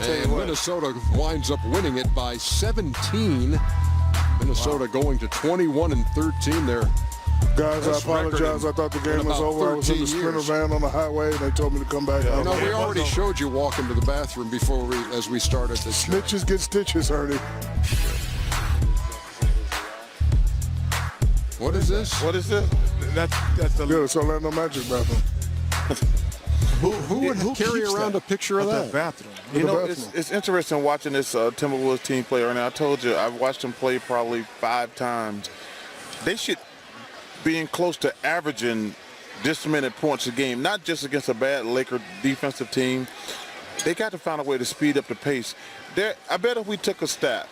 And Minnesota winds up winning it by 17. Minnesota going to 21-13 there. Guys, I apologize. I thought the game was over. I was in the Sprinter van on the highway, and they told me to come back. No, we already showed you walking to the bathroom before as we started this. Snitches get stitches, Ernie. What is this? What is this? That's the it's Orlando Magic bathroom. Who would carry around a picture of that? Bathroom. You know, it's interesting watching this Timberwolves team play right now. I told you, I've watched them play probably 5 times. They should be close to averaging this many points a game, not just against a bad Laker defensive team. They got to find a way to speed up the pace. I bet if we took a stat,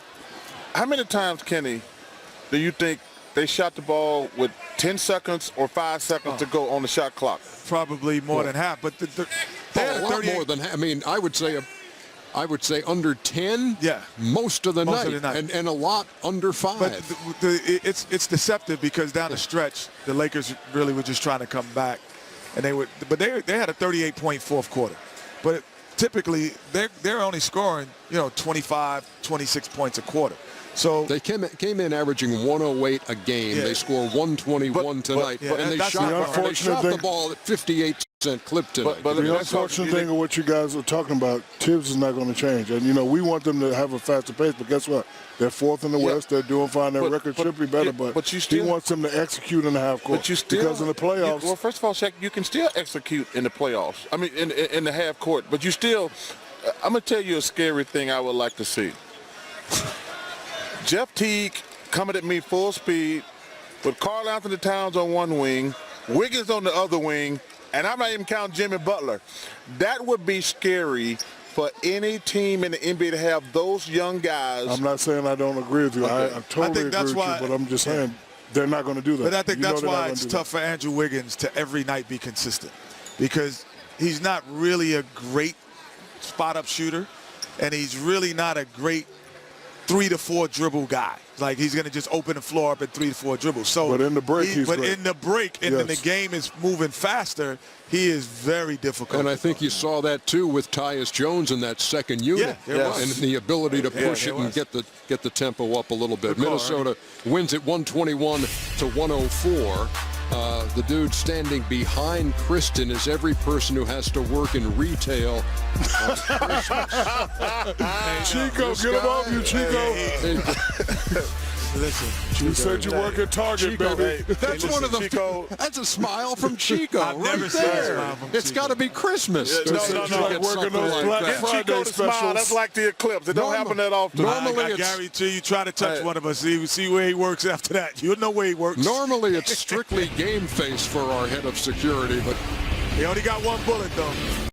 how many times, Kenny, do you think they shot the ball with 10 seconds or 5 seconds to go on the shot clock? Probably more than half, but they had a lot more than half. I mean, I would say under 10 most of the night. And a lot under 5. But it's deceptive because down the stretch, the Lakers really were just trying to come back. And they had a 38-point fourth quarter. But typically, they're only scoring, 25, 26 points a quarter. So they came in averaging 108 a game. They score 121 tonight, and they shot the ball at 58% clip tonight. But the unfortunate thing of what you guys are talking about, Tibbs is not going to change. And, we want them to have a faster pace, but guess what? They're 4th in the West. They're doing fine. Their record should be better, but he wants them to execute in the half court. Because in the playoffs. Well, first of all, Shaq, you can still execute in the playoffs. I mean, in the half court. But you still, I'm going to tell you a scary thing I would like to see. Jeff Teague coming at me full speed with Karl Anthony Towns on one wing, Wiggins on the other wing, and I'm not even counting Jimmy Butler. That would be scary for any team in the NBA to have those young guys. I'm not saying I don't agree with you. I totally agree with you, but I'm just saying they're not going to do that. But I think that's why it's tough for Andrew Wiggins to every night be consistent, because he's not really a great spot-up shooter, and he's really not a great 3 to 4 dribble guy. Like, he's going to just open the floor up at 3 to 4 dribbles. So, but in the break, he's great. In the break, and then the game is moving faster, he is very difficult. And I think you saw that too with Tyus Jones in that second unit, and the ability to push it and get the tempo up a little bit. Minnesota wins it 121 to 104. The dude standing behind Kristen is every person who has to work in retail. Chico, get him off you, Chico. Listen, you said you work at Target, Chico, baby. That's one of the. Chico. That's a smile from Chico. I've never seen a smile from Chico. It's got to be Christmas. No. Working those Black Friday specials. Smile, that's like the eclipse. It don't happen that often. Normally, I guarantee you try to touch one of us, see where he works after that. You'll know where he works. Normally, it's strictly game face for our head of security, but he only got one bullet, though.